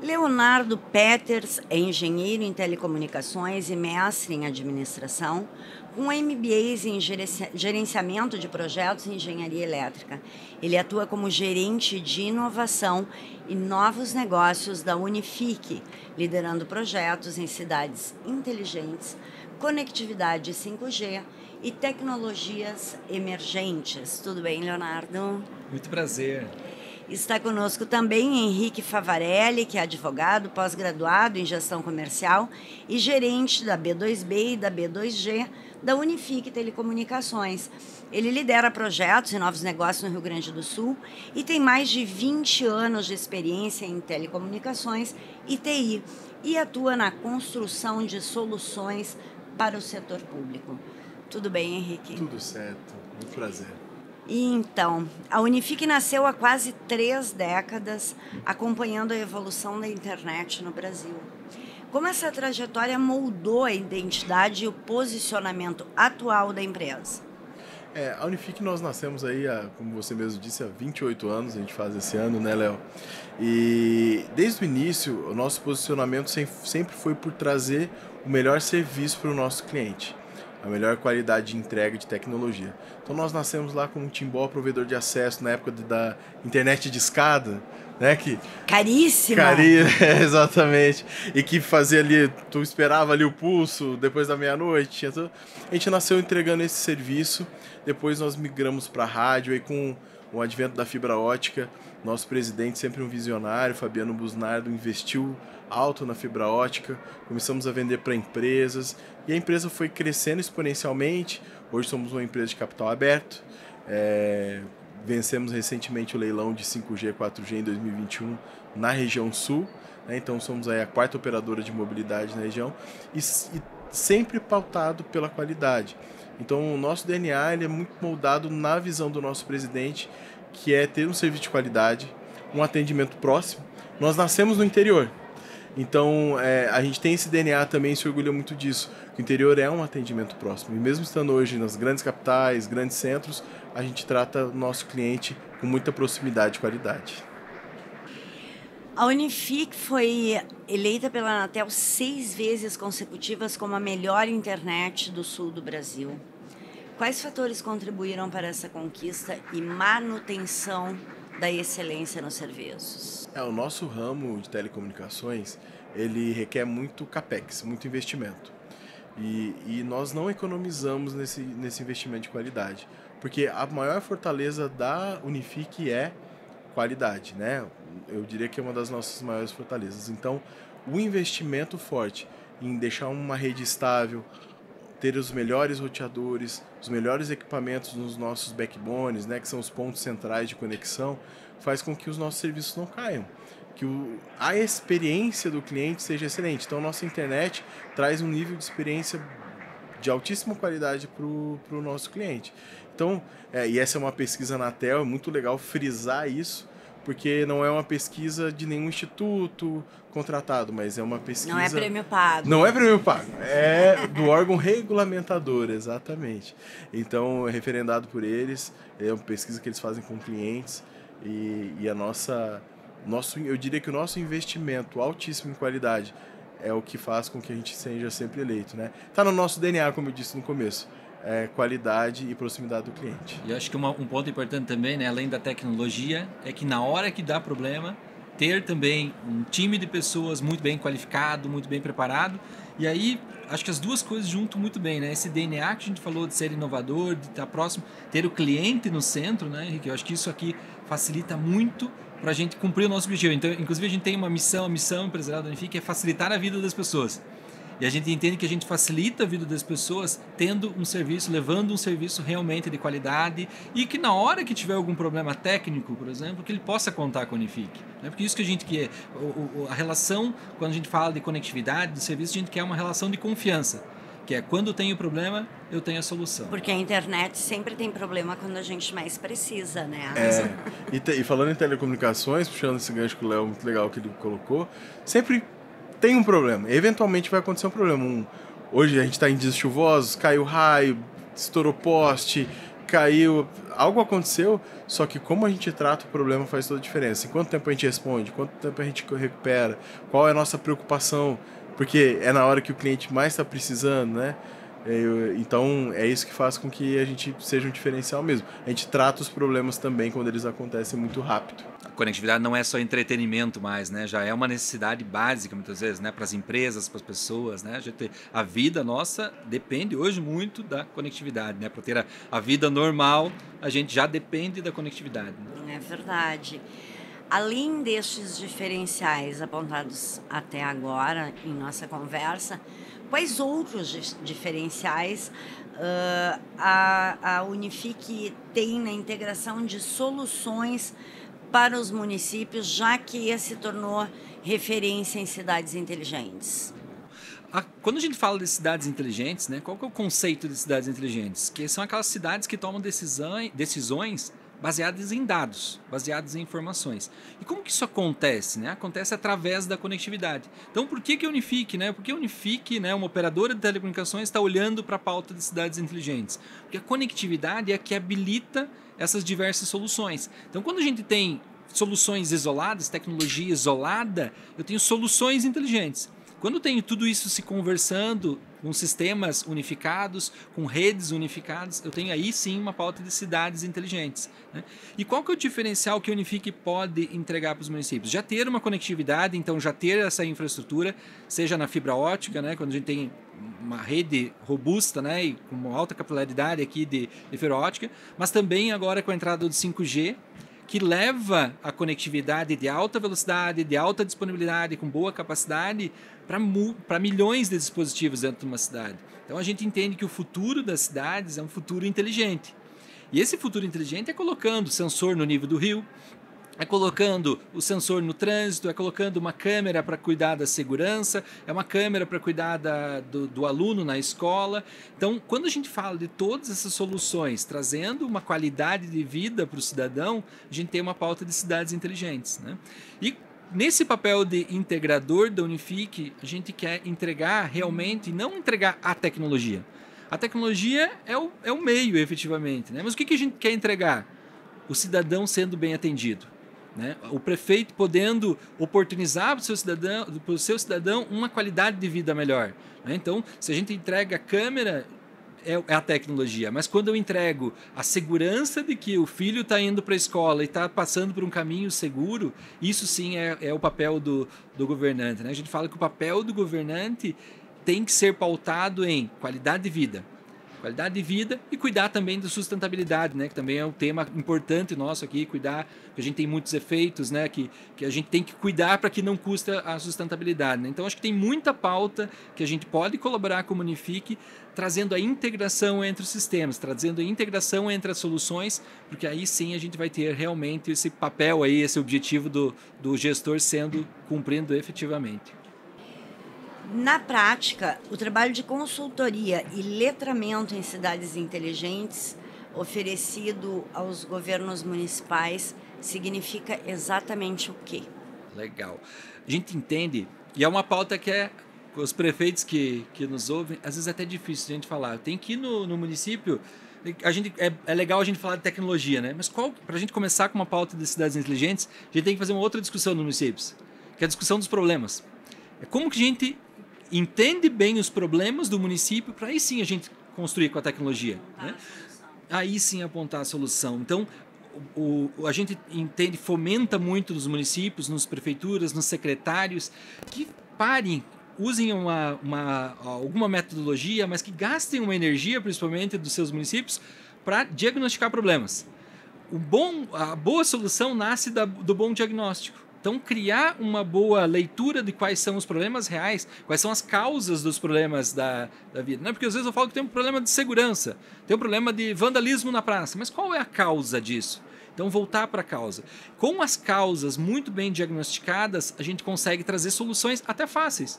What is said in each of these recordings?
Leonardo Peters é engenheiro em telecomunicações e mestre em administração, com MBAs em gerenciamento de projetos e engenharia elétrica. Ele atua como gerente de inovação e novos negócios da Unifique, liderando projetos em cidades inteligentes, conectividade 5G e tecnologias emergentes. Tudo bem, Leonardo? Muito prazer. Está conosco também Henrique Favarelli, que é advogado, pós-graduado em gestão comercial e gerente da B2B e da B2G da Unifique Telecomunicações. Ele lidera projetos e novos negócios no Rio Grande do Sul e tem mais de 20 anos de experiência em telecomunicações e TI e atua na construção de soluções para o setor público. Tudo bem, Henrique? Tudo certo, muito prazer. E então, a Unifique nasceu há quase 3 décadas, acompanhando a evolução da internet no Brasil. Como essa trajetória moldou a identidade e o posicionamento atual da empresa? A Unifique nós nascemos aí, como você mesmo disse, há 28 anos, a gente faz esse ano, né, Léo? E desde o início, o nosso posicionamento sempre foi por trazer o melhor serviço para o nosso cliente, a melhor qualidade de entrega de tecnologia. Então nós nascemos lá como um Timbó, provedor de acesso na época da internet de escada, né? Caríssima! Exatamente. E que fazia ali, tu esperava ali o pulso depois da meia-noite. A gente nasceu entregando esse serviço, depois nós migramos para a rádio, aí com o advento da fibra ótica, nosso presidente, sempre um visionário, Fabiano Busnardo, investiu alto na fibra ótica, começamos a vender para empresas e a empresa foi crescendo exponencialmente. Hoje somos uma empresa de capital aberto, vencemos recentemente o leilão de 5G e 4G em 2021 na região sul, né? Então somos aí a 4ª operadora de mobilidade na região e sempre pautado pela qualidade. Então o nosso DNA ele é muito moldado na visão do nosso presidente, que é ter um serviço de qualidade, um atendimento próximo. Nós nascemos no interior, então a gente tem esse DNA também, se orgulha muito disso. O interior é um atendimento próximo. E mesmo estando hoje nas grandes capitais, grandes centros, a gente trata o nosso cliente com muita proximidade e qualidade. A Unifique foi eleita pela Anatel 6 vezes consecutivas como a melhor internet do sul do Brasil. Quais fatores contribuíram para essa conquista e manutenção da excelência nos serviços? O nosso ramo de telecomunicações, ele requer muito CAPEX, muito investimento. E nós não economizamos nesse investimento de qualidade, porque a maior fortaleza da Unifique é qualidade, né? Eu diria que é uma das nossas maiores fortalezas. Então, o investimento forte em deixar uma rede estável, ter os melhores roteadores, os melhores equipamentos nos nossos backbones, né, que são os pontos centrais de conexão, faz com que os nossos serviços não caiam, que a experiência do cliente seja excelente. Então, nossa internet traz um nível de experiência de altíssima qualidade para o nosso cliente. Então, e essa é uma pesquisa na Anatel, é muito legal frisar isso, porque não é uma pesquisa de nenhum instituto contratado, mas é uma pesquisa... Não é prêmio pago. Não é prêmio pago, é do órgão regulamentador, exatamente. Então, é referendado por eles, é uma pesquisa que eles fazem com clientes e eu diria que o nosso investimento altíssimo em qualidade é o que faz com que a gente seja sempre eleito, né? Tá no nosso DNA, como eu disse no começo. Qualidade e proximidade do cliente. E eu acho que um ponto importante também, né, além da tecnologia, é que na hora que dá problema, ter também um time de pessoas muito bem qualificado, muito bem preparado. E aí, acho que as duas coisas juntam muito bem, né? Esse DNA que a gente falou de ser inovador, de estar próximo, ter o cliente no centro, né, Henrique? Eu acho que isso aqui facilita muito para a gente cumprir o nosso objetivo. Então, inclusive, a gente tem a missão empresarial da Unifique é facilitar a vida das pessoas. E a gente entende que a gente facilita a vida das pessoas tendo um serviço, levando um serviço realmente de qualidade e que na hora que tiver algum problema técnico, por exemplo, que ele possa contar com a Unifique. Porque isso que a gente quer, a relação, quando a gente fala de conectividade, de serviço, a gente quer uma relação de confiança. Que é quando tem o problema, eu tenho a solução. Porque a internet sempre tem problema quando a gente mais precisa, né? E falando em telecomunicações, puxando esse gancho que o Léo, muito legal que ele colocou, sempre tem um problema, eventualmente vai acontecer um problema. Hoje a gente está em dias chuvosos, caiu raio, estourou poste, caiu, algo aconteceu, só que como a gente trata o problema faz toda a diferença. Em quanto tempo a gente responde, quanto tempo a gente recupera, qual é a nossa preocupação, porque é na hora que o cliente mais está precisando, né? Então é isso que faz com que a gente seja um diferencial mesmo. A gente trata os problemas também quando eles acontecem muito rápido. A conectividade não é só entretenimento mais, né? Já é uma necessidade básica muitas vezes, né? Para as empresas, para as pessoas, né? A vida nossa depende hoje muito da conectividade, né? Para ter a vida normal, a gente já depende da conectividade. Né? É verdade. Além destes diferenciais apontados até agora em nossa conversa, quais outros diferenciais a Unifique tem na integração de soluções para os municípios, já que esse tornou referência em cidades inteligentes? Quando a gente fala de cidades inteligentes, né, qual que é o conceito de cidades inteligentes? Que são aquelas cidades que tomam decisões baseadas em dados, baseadas em informações. E como que isso acontece? Né? Acontece através da conectividade. Então, por que a Unifique? Né? Porque a Unifique, né, uma operadora de telecomunicações, está olhando para a pauta de cidades inteligentes. Porque a conectividade é a que habilita essas diversas soluções. Então, quando a gente tem soluções isoladas, tecnologia isolada, eu tenho soluções inteligentes. Quando eu tenho tudo isso se conversando com sistemas unificados, com redes unificadas, eu tenho aí sim uma pauta de cidades inteligentes. Né? E qual que é o diferencial que a Unifique pode entregar para os municípios? Já ter uma conectividade, então já ter essa infraestrutura, seja na fibra ótica, né? Quando a gente tem uma rede robusta, né? E com uma alta capilaridade aqui de fibra ótica, mas também agora com a entrada do 5G, que leva a conectividade de alta velocidade, de alta disponibilidade, com boa capacidade, para milhões de dispositivos dentro de uma cidade. Então a gente entende que o futuro das cidades é um futuro inteligente. E esse futuro inteligente é colocando sensor no nível do rio, é colocando o sensor no trânsito, é colocando uma câmera para cuidar da segurança, é uma câmera para cuidar do aluno na escola. Então, quando a gente fala de todas essas soluções, trazendo uma qualidade de vida para o cidadão, a gente tem uma pauta de cidades inteligentes. Né? E nesse papel de integrador da Unifique, a gente quer entregar realmente, não entregar a tecnologia. A tecnologia é o meio, efetivamente. Né? Mas o que a gente quer entregar? O cidadão sendo bem atendido. Né? O prefeito podendo oportunizar para o seu cidadão uma qualidade de vida melhor. Né? Então, se a gente entrega a câmera, é a tecnologia, mas quando eu entrego a segurança de que o filho está indo para a escola e está passando por um caminho seguro, isso sim é o papel do governante. Né? A gente fala que o papel do governante tem que ser pautado em qualidade de vida. Qualidade de vida e cuidar também da sustentabilidade, né? Que também é um tema importante nosso aqui, cuidar, porque a gente tem muitos efeitos, né? Que a gente tem que cuidar para que não custa a sustentabilidade. Né? Então, acho que tem muita pauta que a gente pode colaborar com o Unifique, trazendo a integração entre os sistemas, trazendo a integração entre as soluções, porque aí sim a gente vai ter realmente esse papel aí, esse objetivo do gestor sendo cumprido efetivamente. Na prática, o trabalho de consultoria e letramento em cidades inteligentes oferecido aos governos municipais significa exatamente o quê? Legal. A gente entende, e é uma pauta que os prefeitos que nos ouvem, às vezes é até difícil a gente falar. Tem que ir no município, é legal a gente falar de tecnologia, né? Mas para a gente começar com uma pauta de cidades inteligentes, a gente tem que fazer uma outra discussão nos municípios, que é a discussão dos problemas. É como que a gente entende bem os problemas do município para aí sim a gente construir com a tecnologia. Né? Aí sim apontar a solução. Então, a gente entende, fomenta muito nos municípios, nas prefeituras, nos secretários, que usem alguma metodologia, mas que gastem uma energia, principalmente dos seus municípios, para diagnosticar problemas. A boa solução nasce do bom diagnóstico. Então, criar uma boa leitura de quais são os problemas reais, quais são as causas dos problemas da vida. Não é porque às vezes eu falo que tem um problema de segurança, tem um problema de vandalismo na praça, mas qual é a causa disso? Então, voltar para a causa. Com as causas muito bem diagnosticadas, a gente consegue trazer soluções até fáceis.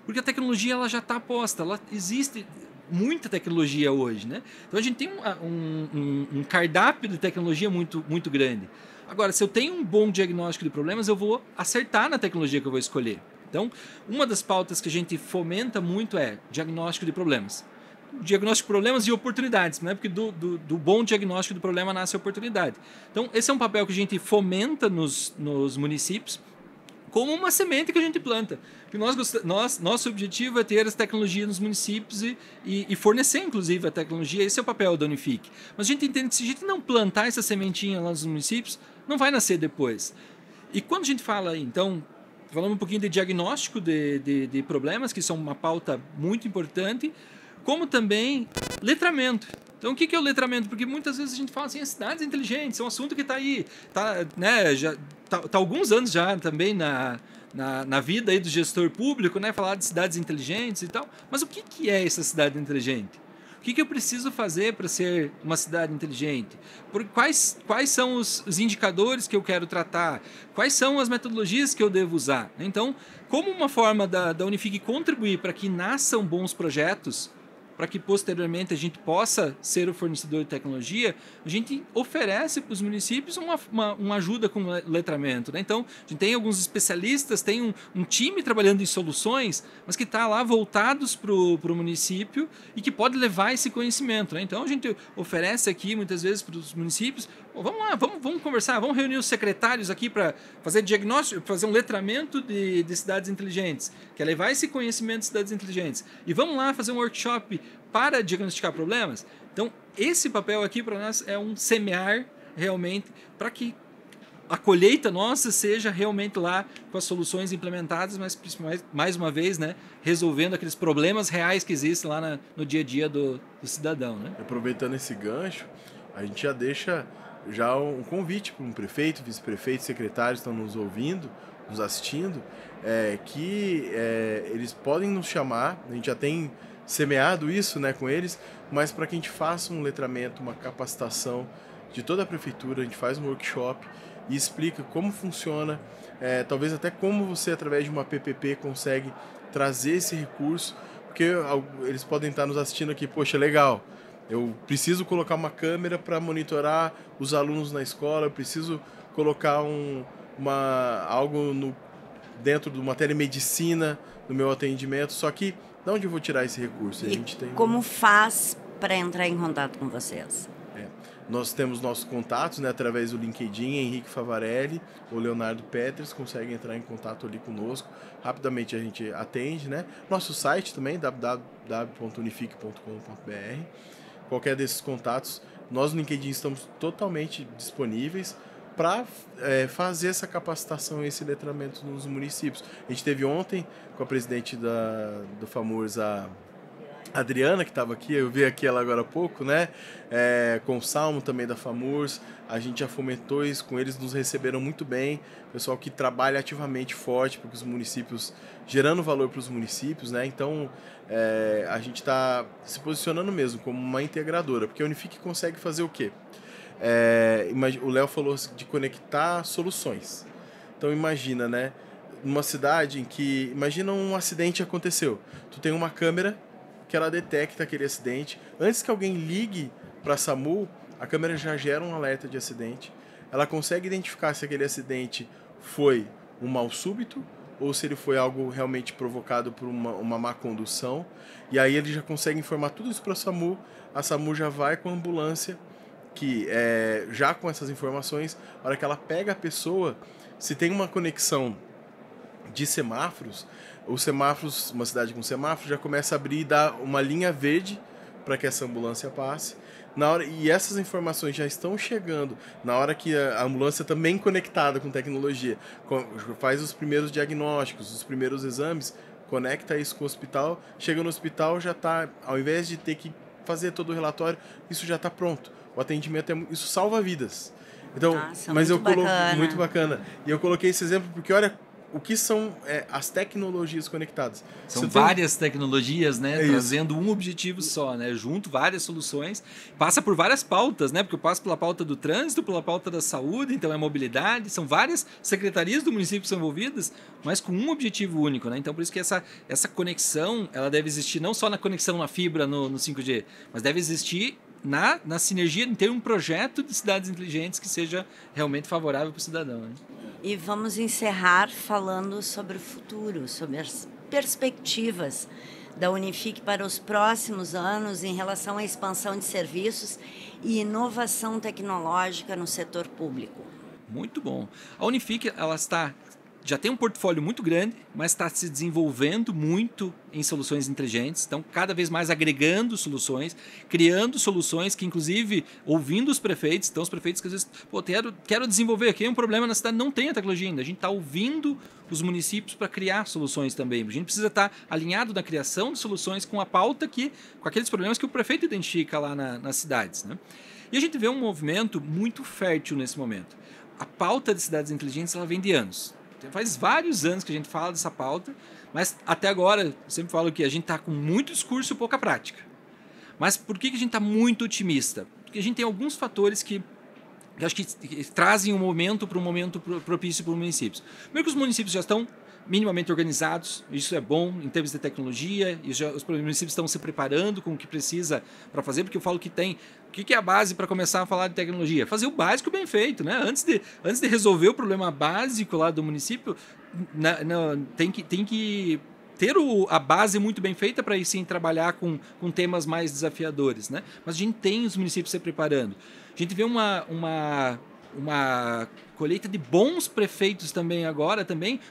Porque a tecnologia ela já está posta, existe muita tecnologia hoje. Né? Então, a gente tem um cardápio de tecnologia muito, muito grande. Agora, se eu tenho um bom diagnóstico de problemas, eu vou acertar na tecnologia que eu vou escolher. Então, uma das pautas que a gente fomenta muito é diagnóstico de problemas. diagnóstico de problemas e oportunidades, né? Porque do bom diagnóstico do problema nasce a oportunidade. Então, esse é um papel que a gente fomenta nos municípios, como uma semente que a gente planta. Porque nosso objetivo é ter as tecnologias nos municípios e fornecer, inclusive, a tecnologia. Esse é o papel da Unifique. Mas a gente entende que se a gente não plantar essa sementinha lá nos municípios, não vai nascer depois. E quando a gente fala, então, falando um pouquinho de diagnóstico de problemas, que são uma pauta muito importante, como também letramento. Então, o que é o letramento? Porque muitas vezes a gente fala assim, as cidades inteligentes, é um assunto que está aí, né, já tá há alguns anos já também na vida aí do gestor público, né, falar de cidades inteligentes e tal. Mas o que é essa cidade inteligente? O que eu preciso fazer para ser uma cidade inteligente? Quais são os indicadores que eu quero tratar? Quais são as metodologias que eu devo usar? Então, como uma forma da Unifique contribuir para que nasçam bons projetos, para que posteriormente a gente possa ser o fornecedor de tecnologia, a gente oferece para os municípios uma ajuda com letramento, né? Então, a gente tem alguns especialistas, tem um time trabalhando em soluções, mas que está lá voltados para o município e que pode levar esse conhecimento, né? Então, a gente oferece aqui, muitas vezes, para os municípios, vamos lá, vamos conversar, vamos reunir os secretários aqui para fazer diagnóstico, fazer um letramento de cidades inteligentes, que é levar esse conhecimento de cidades inteligentes. E vamos lá fazer um workshop para diagnosticar problemas. Então, esse papel aqui para nós é um semear realmente para que a colheita nossa seja realmente lá com as soluções implementadas, mas mais uma vez, né, resolvendo aqueles problemas reais que existem lá no dia a dia do cidadão, né? Aproveitando esse gancho, a gente já deixa um convite para um prefeito, vice-prefeito, secretários que estão nos ouvindo, nos assistindo, que eles podem nos chamar, a gente já tem semeado isso, né, com eles, mas para que a gente faça um letramento, uma capacitação de toda a prefeitura, a gente faz um workshop e explica como funciona, talvez até como você, através de uma PPP, consegue trazer esse recurso, porque eles podem estar nos assistindo aqui, poxa, legal, eu preciso colocar uma câmera para monitorar os alunos na escola, eu preciso colocar algo dentro de uma telemedicina no meu atendimento, só que de onde eu vou tirar esse recurso? E a gente tem como faz para entrar em contato com vocês? Nós temos nossos contatos, né, através do LinkedIn, Henrique Favarelli ou Leonardo Peters, conseguem entrar em contato ali conosco. Rapidamente a gente atende, né? Nosso site também, www.unifique.com.br. Qualquer desses contatos, nós no LinkedIn estamos totalmente disponíveis para fazer essa capacitação e esse letramento nos municípios. A gente teve ontem com a presidente do FAMURS, a Adriana, que estava aqui, eu vi aqui ela agora há pouco, né? Com o Salmo também da FAMURS, a gente já fomentou isso com eles, nos receberam muito bem, pessoal que trabalha ativamente forte para os municípios, gerando valor para os municípios, né? Então, a gente está se posicionando mesmo como uma integradora, porque a Unifique consegue fazer o quê? O Léo falou de conectar soluções. Então imagina, né? Numa cidade em que, imagina um acidente aconteceu, tu tem uma câmera que ela detecta aquele acidente, antes que alguém ligue para a SAMU, a câmera já gera um alerta de acidente, ela consegue identificar se aquele acidente foi um mal súbito ou se ele foi algo realmente provocado por uma má condução, e aí ele já consegue informar tudo isso para a SAMU já vai com a ambulância, que já com essas informações, a hora que ela pega a pessoa, se tem uma conexão de semáforos, os semáforos, uma cidade com semáforos, já começa a abrir e dar uma linha verde para que essa ambulância passe. E essas informações já estão chegando na hora que a ambulância também conectada com tecnologia, faz os primeiros diagnósticos, os primeiros exames, conecta isso com o hospital, chega no hospital, já está, ao invés de ter que fazer todo o relatório, isso já está pronto. O atendimento, isso salva vidas. Então, nossa, mas muito bacana. E eu coloquei esse exemplo porque, olha, o que são as tecnologias conectadas. São várias tecnologias, né? Trazendo um objetivo só, né? Junto várias soluções. Passa por várias pautas, né? Porque eu passo pela pauta do trânsito, pela pauta da saúde, então é mobilidade. São várias secretarias do município que são envolvidas, mas com um objetivo único, né? Então, por isso que essa conexão, ela deve existir não só na conexão na fibra no 5G, mas deve existir na sinergia de ter um projeto de cidades inteligentes que seja realmente favorável para o cidadão, né? E vamos encerrar falando sobre o futuro, sobre as perspectivas da Unifique para os próximos anos em relação à expansão de serviços e inovação tecnológica no setor público? Muito bom. A Unifique, ela já tem um portfólio muito grande, mas está se desenvolvendo muito em soluções inteligentes. Então, cada vez mais agregando soluções, criando soluções que, inclusive, ouvindo os prefeitos. Então, os prefeitos que às vezes, quero desenvolver aqui um problema na cidade, não tem a tecnologia ainda. A gente está ouvindo os municípios para criar soluções também. A gente precisa estar alinhado na criação de soluções com a pauta com aqueles problemas que o prefeito identifica lá nas cidades, né? E a gente vê um movimento muito fértil nesse momento. A pauta de cidades inteligentes, ela vem de anos. Faz vários anos que a gente fala dessa pauta, mas até agora, eu sempre falo que a gente está com muito discurso e pouca prática. Mas por que a gente está muito otimista? Porque a gente tem alguns fatores que acho que trazem um momento propício para os municípios. Primeiro que os municípios já estão minimamente organizados, isso é bom em termos de tecnologia, e os municípios estão se preparando com o que precisa para fazer, porque eu falo que o que é a base para começar a falar de tecnologia? Fazer o básico bem feito, né? Antes de resolver o problema básico lá do município, tem que ter a base muito bem feita para aí sim trabalhar com temas mais desafiadores, né? Mas a gente tem os municípios se preparando. A gente vê uma colheita de bons prefeitos também agora,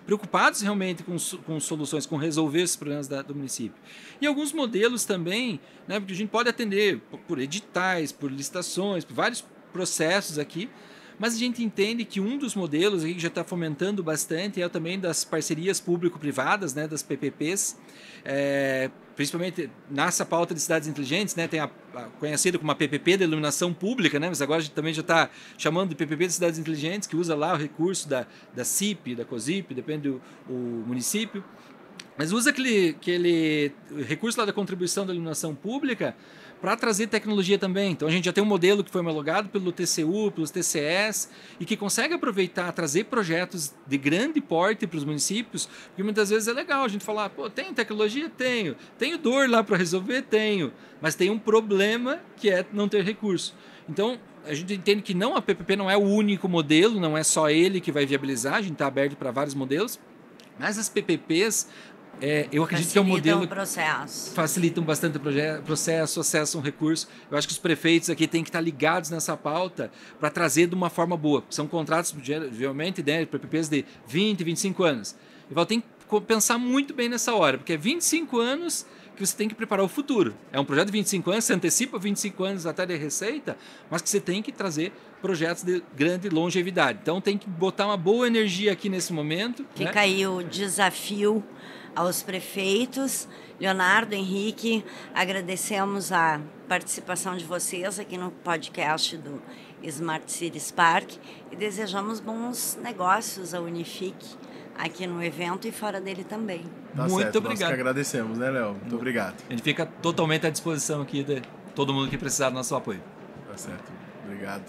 preocupados realmente com soluções, com resolver esses problemas do município. E alguns modelos também, né, porque a gente pode atender por editais, por licitações, por vários processos aqui, mas a gente entende que um dos modelos aqui que já está fomentando bastante é também das parcerias público-privadas, né, das PPPs, principalmente nessa pauta de cidades inteligentes, né, tem a conhecida como a PPP da iluminação pública, né, mas agora a gente também já está chamando de PPP de cidades inteligentes, que usa lá o recurso da CIP, da COSIP, depende do município, mas usa aquele recurso lá da contribuição da iluminação pública para trazer tecnologia também. Então a gente já tem um modelo que foi homologado pelo TCU, pelos TCS, e que consegue aproveitar, trazer projetos de grande porte para os municípios, porque muitas vezes é legal a gente falar, pô, tem tecnologia? Tenho dor lá para resolver? Tenho, mas tem um problema que é não ter recurso. Então a gente entende que a PPP não é o único modelo, não é só ele que vai viabilizar, a gente está aberto para vários modelos, mas as PPPs, eu acredito que é um modelo que facilitam bastante o processo, acesso a um recurso. Eu acho que os prefeitos aqui têm que estar ligados nessa pauta para trazer de uma forma boa. São contratos, geralmente, né, PPPs de 20, 25 anos. E tem que pensar muito bem nessa hora, porque é 25 anos que você tem que preparar o futuro. É um projeto de 25 anos, você antecipa 25 anos até de receita, mas que você tem que trazer projetos de grande longevidade. Então tem que botar uma boa energia aqui nesse momento. Fica aí o desafio aos prefeitos. Leonardo, Henrique, agradecemos a participação de vocês aqui no podcast do Smart Cities Park e desejamos bons negócios à Unifique aqui no evento e fora dele também. Tá muito certo, obrigado. Nós que agradecemos, né, Léo? Muito obrigado. A gente fica totalmente à disposição aqui de todo mundo que precisar do nosso apoio. Tá certo. Obrigado.